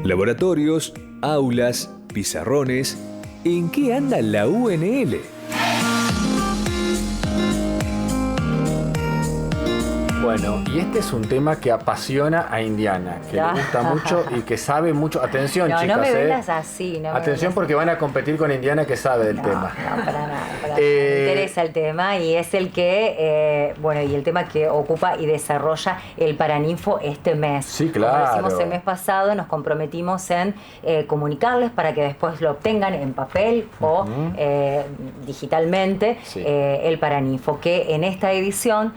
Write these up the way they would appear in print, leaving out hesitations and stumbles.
Laboratorios, aulas, pizarrones. ¿En qué anda la UNL? Bueno, y este es un tema que apasiona a Indiana, que le gusta mucho y que sabe mucho. Atención, no, chicas. No me vendas así. Atención porque van a competir con Indiana que sabe del tema. No, para nada. Me interesa el tema y es el que, y el tema que ocupa y desarrolla el Paraninfo este mes. Sí, claro. Como decimos el mes pasado, nos comprometimos en comunicarles para que después lo obtengan en papel o digitalmente, el Paraninfo, que en esta edición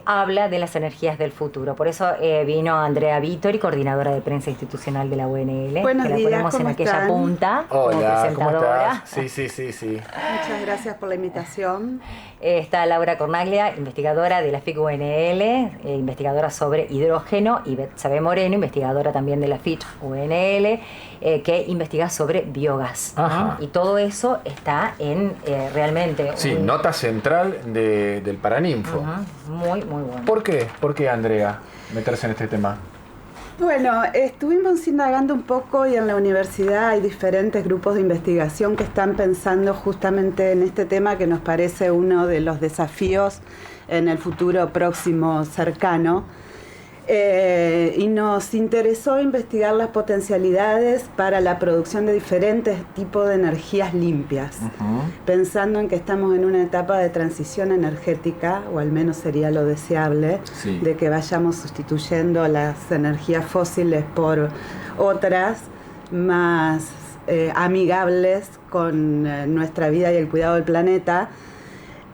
habla de las energías del futuro. Por eso vino Andrea Vittori, coordinadora de prensa institucional de la UNL. Buenos que la días, ponemos en aquella están? punta. Hola, como presentadora. ¿cómo estás? Sí. Muchas gracias por la invitación. Está Laura Cornaglia, investigadora de la FIC UNL, investigadora sobre hidrógeno, y Betsabe Moreno, investigadora también de la FIC UNL, que investiga sobre biogás. Y todo eso está en realmente... Sí, nota central del Paraninfo. Muy bueno. ¿Por qué? ¿Por qué, Andrea, meterse en este tema? Bueno, estuvimos indagando un poco y en la universidad hay diferentes grupos de investigación que están pensando justamente en este tema que nos parece uno de los desafíos en el futuro próximo cercano. Y nos interesó investigar las potencialidades para la producción de diferentes tipos de energías limpias, pensando en que estamos en una etapa de transición energética, o al menos sería lo deseable, de que vayamos sustituyendo las energías fósiles por otras más amigables con nuestra vida y el cuidado del planeta.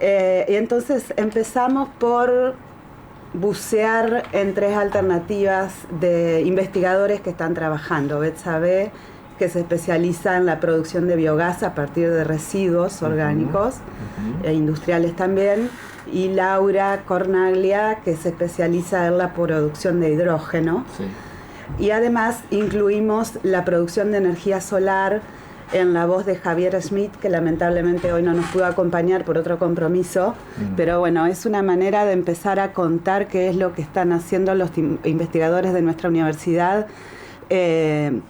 Y entonces empezamos por bucear en tres alternativas de investigadores que están trabajando. Betsabe, que se especializa en la producción de biogás a partir de residuos orgánicos e industriales también, y Laura Cornaglia, que se especializa en la producción de hidrógeno. Y además incluimos la producción de energía solar en la voz de Javier Schmidt, que lamentablemente hoy no nos pudo acompañar por otro compromiso, pero bueno, es una manera de empezar a contar qué es lo que están haciendo los investigadores de nuestra universidad,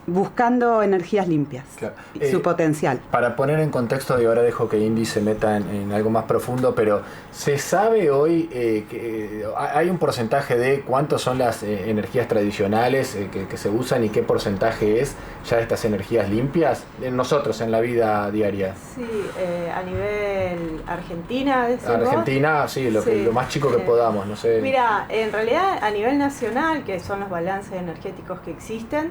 buscando energías limpias, y su potencial. Para poner en contexto, y ahora dejo que Indy se meta en algo más profundo, pero ¿se sabe hoy que hay un porcentaje de cuántos son las energías tradicionales que se usan y qué porcentaje es ya de estas energías limpias en nosotros, en la vida diaria? Sí, a nivel Argentina. Argentina, sí, lo más chico que podamos, no sé. Mira, en realidad a nivel nacional, que son los balances energéticos que existen,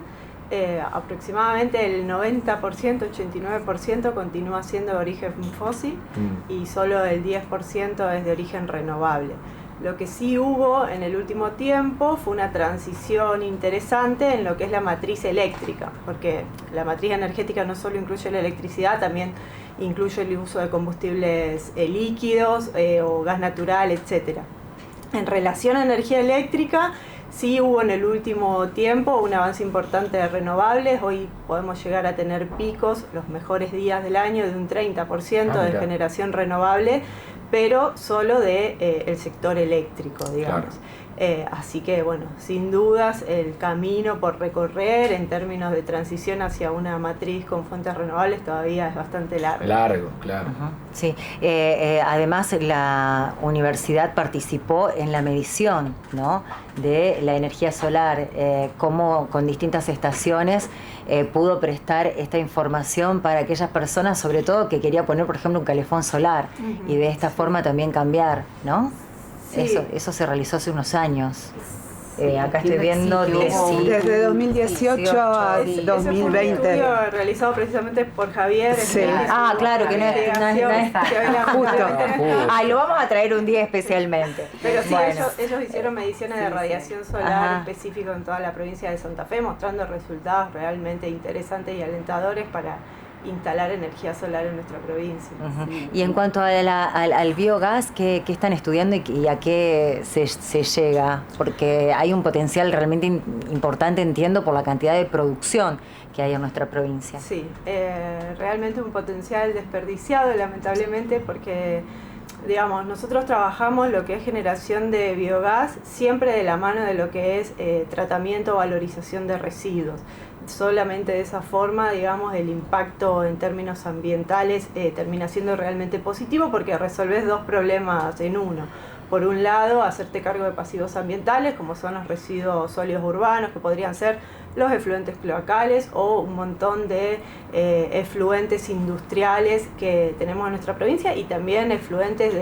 aproximadamente el 90%, 89% continúa siendo de origen fósil y solo el 10% es de origen renovable. Lo que sí hubo en el último tiempo fue una transición interesante en lo que es la matriz eléctrica, porque la matriz energética no solo incluye la electricidad, también incluye el uso de combustibles líquidos o gas natural, etc. En relación a energía eléctrica, sí hubo en el último tiempo un avance importante de renovables. Hoy podemos llegar a tener picos, los mejores días del año, de un 30% de generación renovable, pero solo el sector eléctrico, digamos. Claro. Así que, bueno, sin dudas el camino por recorrer en términos de transición hacia una matriz con fuentes renovables todavía es bastante largo. Largo, claro. Sí, además la universidad participó en la medición, ¿no?, de la energía solar, cómo con distintas estaciones pudo prestar esta información para aquellas personas, sobre todo que quería poner, por ejemplo, un calefón solar y de esta forma también cambiar, ¿no? Sí. Eso se realizó hace unos años. Acá estoy viendo desde 2018 a 2020. Un estudio realizado precisamente por Javier. Claro, que no es justo. Lo vamos a traer un día especialmente. Pero sí, ellos hicieron mediciones de radiación solar específico en toda la provincia de Santa Fe, mostrando resultados realmente interesantes y alentadores para instalar energía solar en nuestra provincia. Y en cuanto al biogás, ¿qué están estudiando y a qué se llega? Porque hay un potencial realmente importante, entiendo, por la cantidad de producción que hay en nuestra provincia. Sí, realmente un potencial desperdiciado, lamentablemente, porque digamos, nosotros trabajamos lo que es generación de biogás siempre de la mano de lo que es tratamiento o valorización de residuos. Solamente de esa forma, digamos, el impacto en términos ambientales termina siendo realmente positivo porque resolvés dos problemas en uno. Por un lado, hacerte cargo de pasivos ambientales, como son los residuos sólidos urbanos, que podrían ser los efluentes cloacales o un montón de efluentes industriales que tenemos en nuestra provincia y también efluentes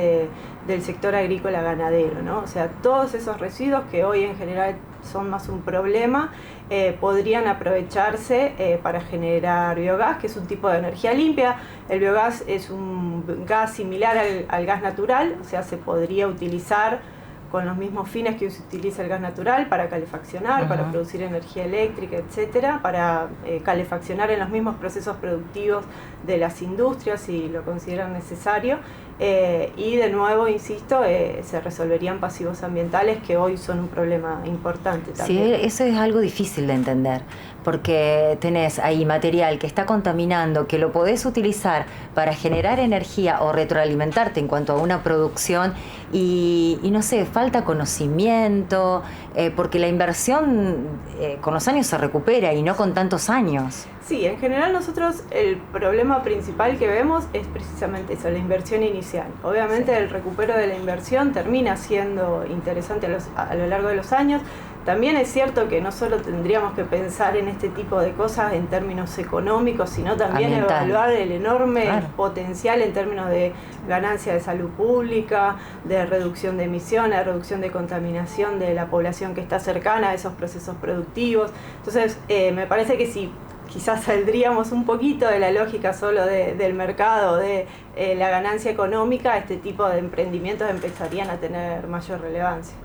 del sector agrícola ganadero, ¿no? O sea, todos esos residuos que hoy en general son más un problema, podrían aprovecharse para generar biogás, que es un tipo de energía limpia. El biogás es un gas similar al gas natural, o sea, se podría utilizar con los mismos fines que se utiliza el gas natural para calefaccionar, para producir energía eléctrica, etcétera, para calefaccionar en los mismos procesos productivos de las industrias si lo consideran necesario. Y de nuevo, insisto, se resolverían pasivos ambientales que hoy son un problema importante también. Sí, eso es algo difícil de entender, porque tenés ahí material que está contaminando, que lo podés utilizar para generar energía o retroalimentarte en cuanto a una producción y no sé, falta conocimiento, porque la inversión con los años se recupera y no con tantos años. Sí, en general nosotros el problema principal que vemos es precisamente eso, la inversión inicial. Obviamente el recupero de la inversión termina siendo interesante a lo largo de los años. También es cierto que no solo tendríamos que pensar en este tipo de cosas en términos económicos, sino también evaluar el enorme potencial en términos de ganancia de salud pública, de reducción de emisiones, de reducción de contaminación de la población que está cercana a esos procesos productivos. Entonces, me parece que si quizás saldríamos un poquito de la lógica solo del mercado, de la ganancia económica, este tipo de emprendimientos empezarían a tener mayor relevancia.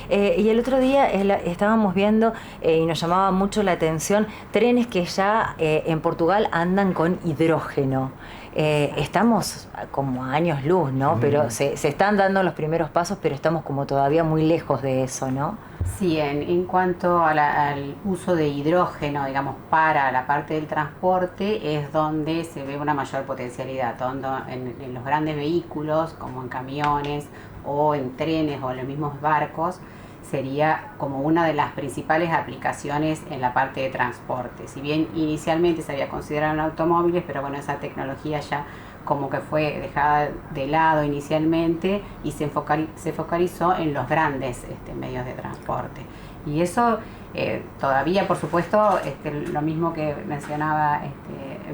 Y el otro día estábamos viendo y nos llamaba mucho la atención trenes que ya en Portugal andan con hidrógeno. Estamos como a años luz, ¿no? Pero se están dando los primeros pasos, pero estamos como todavía muy lejos de eso, ¿no? Sí, en cuanto al uso de hidrógeno, digamos, para la parte del transporte, es donde se ve una mayor potencialidad, tanto en los grandes vehículos como en camiones o en trenes o en los mismos barcos, sería como una de las principales aplicaciones en la parte de transporte. Si bien inicialmente se había considerado en automóviles, pero bueno, esa tecnología ya como que fue dejada de lado inicialmente y se focalizó en los grandes medios de transporte. Y eso todavía, por supuesto, lo mismo que mencionaba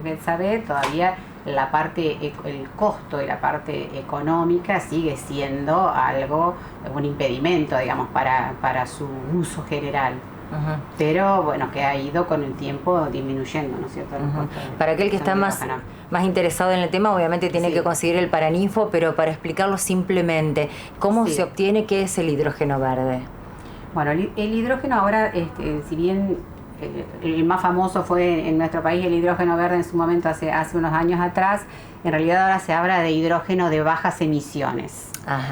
Betsabe, todavía la parte, el costo y la parte económica sigue siendo un impedimento, digamos, para su uso general. Pero bueno, que ha ido con el tiempo disminuyendo, ¿no es cierto? Para aquel que está más interesado en el tema, obviamente tiene que conseguir el Paraninfo, pero para explicarlo simplemente, ¿cómo se obtiene qué es el hidrógeno verde? Bueno, el hidrógeno ahora, si bien el más famoso fue en nuestro país el hidrógeno verde en su momento hace unos años atrás, en realidad ahora se habla de hidrógeno de bajas emisiones.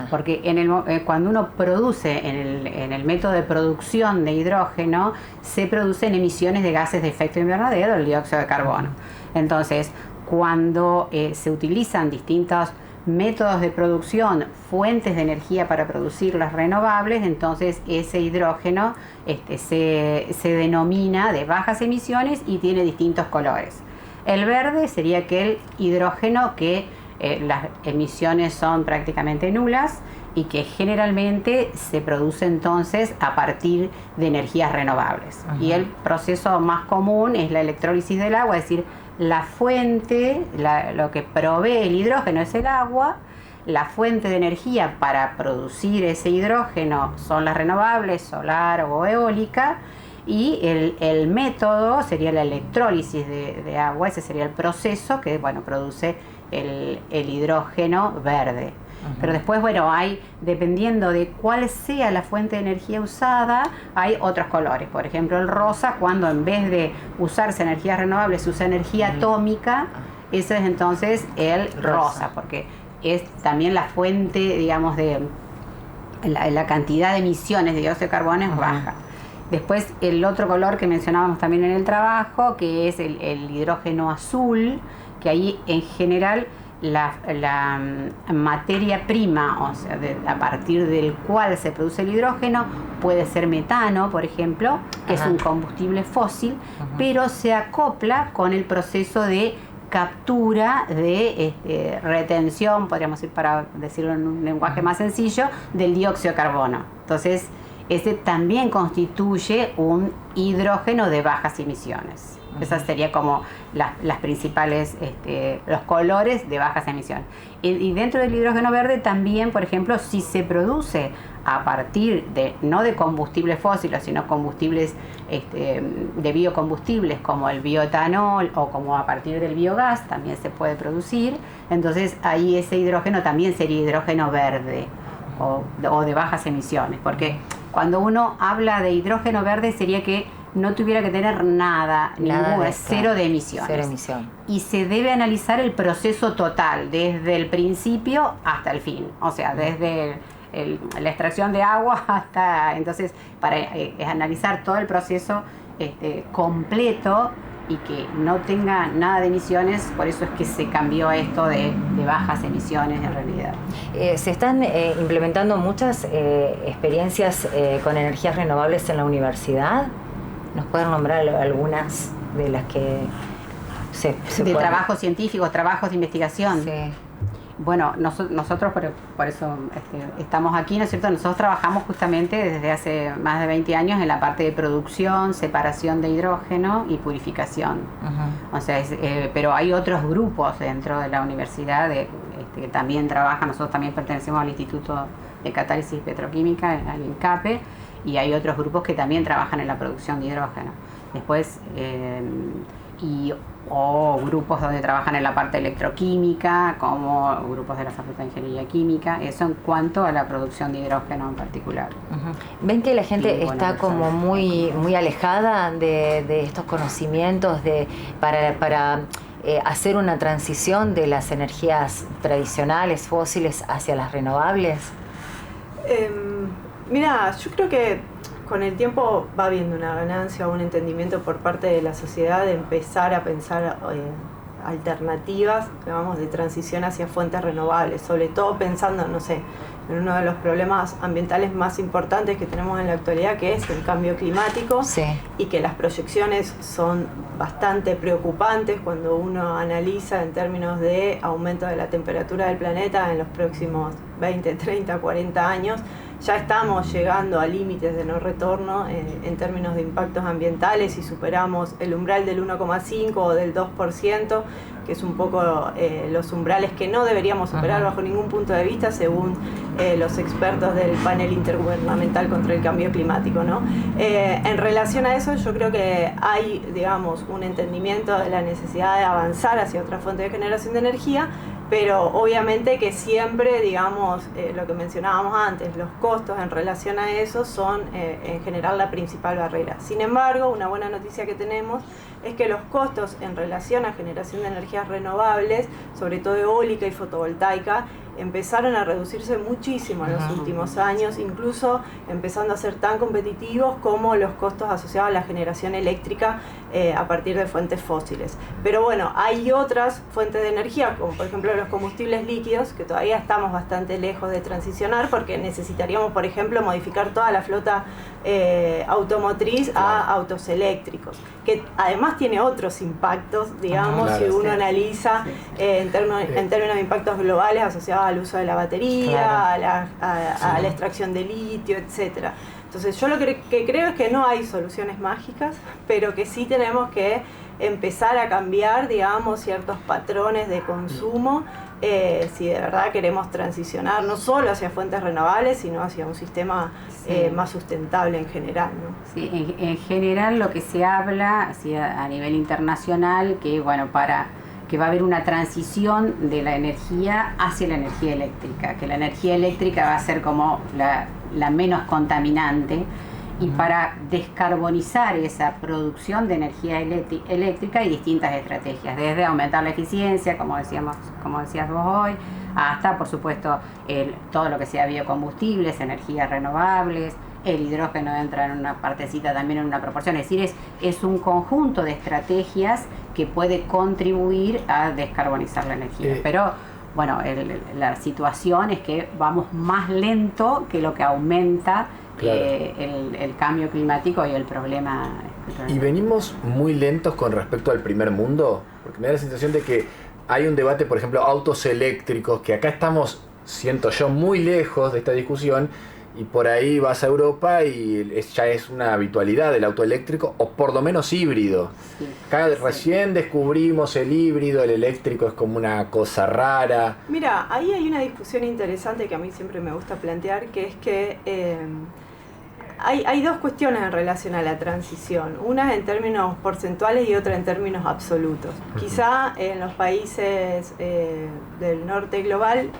Porque cuando uno produce en el método de producción de hidrógeno, se producen emisiones de gases de efecto invernadero, el dióxido de carbono. Entonces, cuando se utilizan distintos métodos de producción, fuentes de energía para producir las renovables, entonces ese hidrógeno se denomina de bajas emisiones y tiene distintos colores. El verde sería aquel hidrógeno que las emisiones son prácticamente nulas y que generalmente se produce entonces a partir de energías renovables. Y el proceso más común es la electrólisis del agua, es decir, la fuente, lo que provee el hidrógeno es el agua, la fuente de energía para producir ese hidrógeno son las renovables, solar o eólica, y el método sería la electrólisis de agua, ese sería el proceso que produce el hidrógeno verde. Pero después, hay, dependiendo de cuál sea la fuente de energía usada, hay otros colores. Por ejemplo, el rosa, cuando en vez de usarse energías renovables se usa energía atómica, ese es entonces el rosa, porque es también la fuente, digamos, de la cantidad de emisiones de dióxido de carbono es baja. Después, el otro color que mencionábamos también en el trabajo, que es el hidrógeno azul, que ahí en general la materia prima, o sea, a partir del cual se produce el hidrógeno, puede ser metano, por ejemplo, que es un combustible fósil, pero se acopla con el proceso de captura, de retención, podríamos decir, para decirlo en un lenguaje más sencillo, del dióxido de carbono. Entonces, ese también constituye un hidrógeno de bajas emisiones. Esas serían como las principales, los colores de bajas emisiones. Y dentro del hidrógeno verde también, por ejemplo, si se produce a partir de, no de combustibles fósiles, sino combustibles de biocombustibles como el bioetanol o como a partir del biogás, también se puede producir. Entonces ahí ese hidrógeno también sería hidrógeno verde o de bajas emisiones, porque cuando uno habla de hidrógeno verde sería que no tuviera que tener nada cero de emisiones. Cero emisión. Y se debe analizar el proceso total, desde el principio hasta el fin. O sea, desde la extracción de agua hasta... Entonces, para analizar todo el proceso completo y que no tenga nada de emisiones, por eso es que se cambió esto de bajas emisiones en realidad. Se están implementando muchas experiencias con energías renovables en la universidad. ¿Nos pueden nombrar algunas de las que se de pueden... trabajos científicos, trabajos de investigación? Sí. Bueno, nosotros por eso estamos aquí, ¿no es cierto? Nosotros trabajamos justamente desde hace más de 20 años en la parte de producción, separación de hidrógeno y purificación. O sea, pero hay otros grupos dentro de la universidad que también trabajan. Nosotros también pertenecemos al Instituto de Catálisis Petroquímica, al INCAPE, y hay otros grupos que también trabajan en la producción de hidrógeno. Después, o grupos donde trabajan en la parte electroquímica, como grupos de la Facultad de Ingeniería Química, eso en cuanto a la producción de hidrógeno en particular. ¿Ven que la gente está como muy alejada de estos conocimientos para hacer una transición de las energías tradicionales, fósiles, hacia las renovables? Mira, yo creo que con el tiempo va habiendo una ganancia o un entendimiento por parte de la sociedad de empezar a pensar alternativas, digamos, de transición hacia fuentes renovables, sobre todo pensando, no sé, en uno de los problemas ambientales más importantes que tenemos en la actualidad, que es el cambio climático, Sí. y que las proyecciones son bastante preocupantes cuando uno analiza en términos de aumento de la temperatura del planeta en los próximos 20, 30, 40 años. Ya estamos llegando a límites de no retorno en términos de impactos ambientales y superamos el umbral del 1,5 o del 2%, que es un poco los umbrales que no deberíamos superar bajo ningún punto de vista, según los expertos del panel intergubernamental contra el cambio climático, ¿no? En relación a eso, yo creo que hay, digamos, un entendimiento de la necesidad de avanzar hacia otra fuente de generación de energía, pero obviamente que siempre, digamos, lo que mencionábamos antes, los costos en relación a eso son en general la principal barrera. Sin embargo, una buena noticia que tenemos es que los costos en relación a generación de energías renovables, sobre todo eólica y fotovoltaica, empezaron a reducirse muchísimo en los últimos años, incluso empezando a ser tan competitivos como los costos asociados a la generación eléctrica a partir de fuentes fósiles. Pero bueno, hay otras fuentes de energía, como por ejemplo los combustibles líquidos, que todavía estamos bastante lejos de transicionar, porque necesitaríamos, por ejemplo, modificar toda la flota automotriz a autos eléctricos, que además tiene otros impactos, digamos, si uno analiza en términos de impactos globales asociados al uso de la batería, a la extracción de litio, etcétera. Entonces yo lo que creo es que no hay soluciones mágicas, pero que sí tenemos que empezar a cambiar, digamos, ciertos patrones de consumo si de verdad queremos transicionar no solo hacia fuentes renovables, sino hacia un sistema más sustentable en general, ¿no? Sí, en general lo que se habla a nivel internacional, que bueno, que va a haber una transición de la energía hacia la energía eléctrica, que la energía eléctrica va a ser como la menos contaminante, y para descarbonizar esa producción de energía eléctrica hay distintas estrategias, desde aumentar la eficiencia, como decías vos hoy, hasta por supuesto todo lo que sea biocombustibles, energías renovables, el hidrógeno entra en una partecita también, en una proporción. Es decir, es un conjunto de estrategias que puede contribuir a descarbonizar la energía. Pero bueno, la situación es que vamos más lento que lo que aumenta el cambio climático y el problema. ¿Y venimos muy lentos con respecto al primer mundo? Porque me da la sensación de que hay un debate, por ejemplo, autos eléctricos, que acá estamos, siento yo, muy lejos de esta discusión, y por ahí vas a Europa y ya es una habitualidad el auto eléctrico, o por lo menos híbrido. Sí. Acá recién descubrimos el híbrido, el eléctrico es como una cosa rara. Mira, ahí hay una discusión interesante que a mí siempre me gusta plantear, que es que hay dos cuestiones en relación a la transición. Una en términos porcentuales y otra en términos absolutos. Quizá en los países del norte global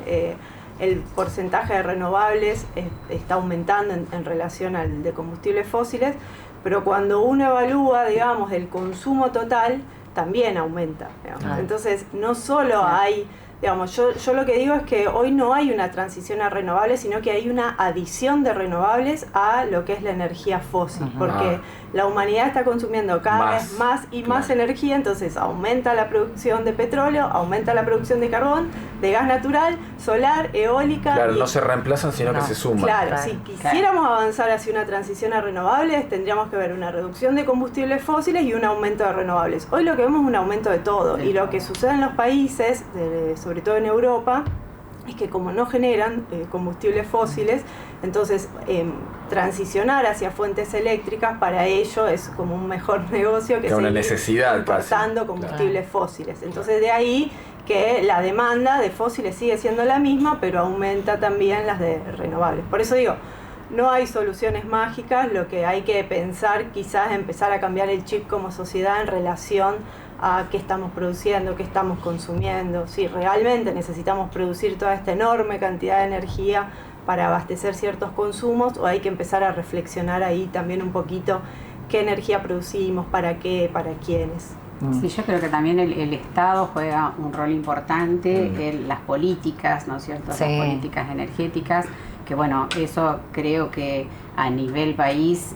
el porcentaje de renovables está aumentando en relación al de combustibles fósiles, pero cuando uno evalúa, digamos, el consumo total, también aumenta. Entonces, no solo hay... Digamos, yo lo que digo es que hoy no hay una transición a renovables, sino que hay una adición de renovables a lo que es la energía fósil, porque la humanidad está consumiendo cada vez más y más energía, entonces aumenta la producción de petróleo, aumenta la producción de carbón, de gas natural, solar, eólica. Claro, no se reemplazan, sino que se suman. Claro, si quisiéramos avanzar hacia una transición a renovables, tendríamos que ver una reducción de combustibles fósiles y un aumento de renovables. Hoy lo que vemos es un aumento de todo, y lo que sucede en los países, sobre todo en Europa, es que como no generan combustibles fósiles, entonces transicionar hacia fuentes eléctricas para ello es como un mejor negocio que una necesidad importando combustibles fósiles. Entonces de ahí que la demanda de fósiles sigue siendo la misma, pero aumenta también las de renovables. Por eso digo, no hay soluciones mágicas, lo que hay que pensar quizás es empezar a cambiar el chip como sociedad en relación a qué estamos produciendo, qué estamos consumiendo, si realmente necesitamos producir toda esta enorme cantidad de energía para abastecer ciertos consumos, o hay que empezar a reflexionar ahí también un poquito qué energía producimos, para qué, para quiénes. Sí, yo creo que también el Estado juega un rol importante en las políticas, ¿no es cierto? Las políticas energéticas, que bueno, eso creo que a nivel país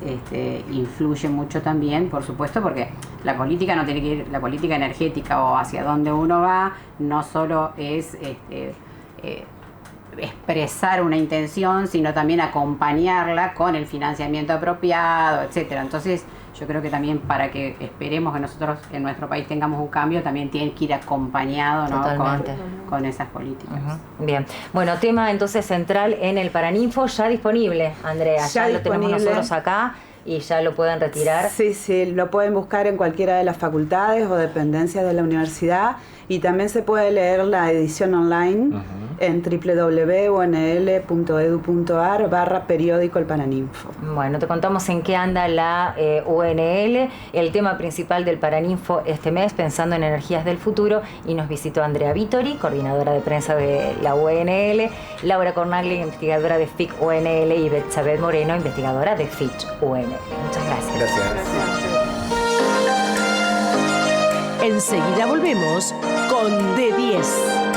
influye mucho también, por supuesto, porque la política no tiene que ir, la política energética o hacia dónde uno va, no solo es expresar una intención, sino también acompañarla con el financiamiento apropiado, etcétera. Entonces, yo creo que también para que esperemos que nosotros en nuestro país tengamos un cambio, también tiene que ir acompañado, ¿no? con esas políticas. Bien. Bueno, tema entonces central en el Paraninfo, ya disponible, Andrea. Ya lo tenemos nosotros acá y ya lo pueden retirar. Sí, lo pueden buscar en cualquiera de las facultades o dependencias de la universidad, y también se puede leer la edición online en www.unl.edu.ar/periódico El Paraninfo. Bueno, te contamos en qué anda la UNL, el tema principal del Paraninfo este mes, pensando en energías del futuro, y nos visitó Andrea Vittori, coordinadora de prensa de la UNL, Laura Cornaglia, investigadora de FIC UNL, y Betsabeth Moreno, investigadora de Fitch UNL. Muchas gracias. Gracias. Enseguida volvemos con De 10.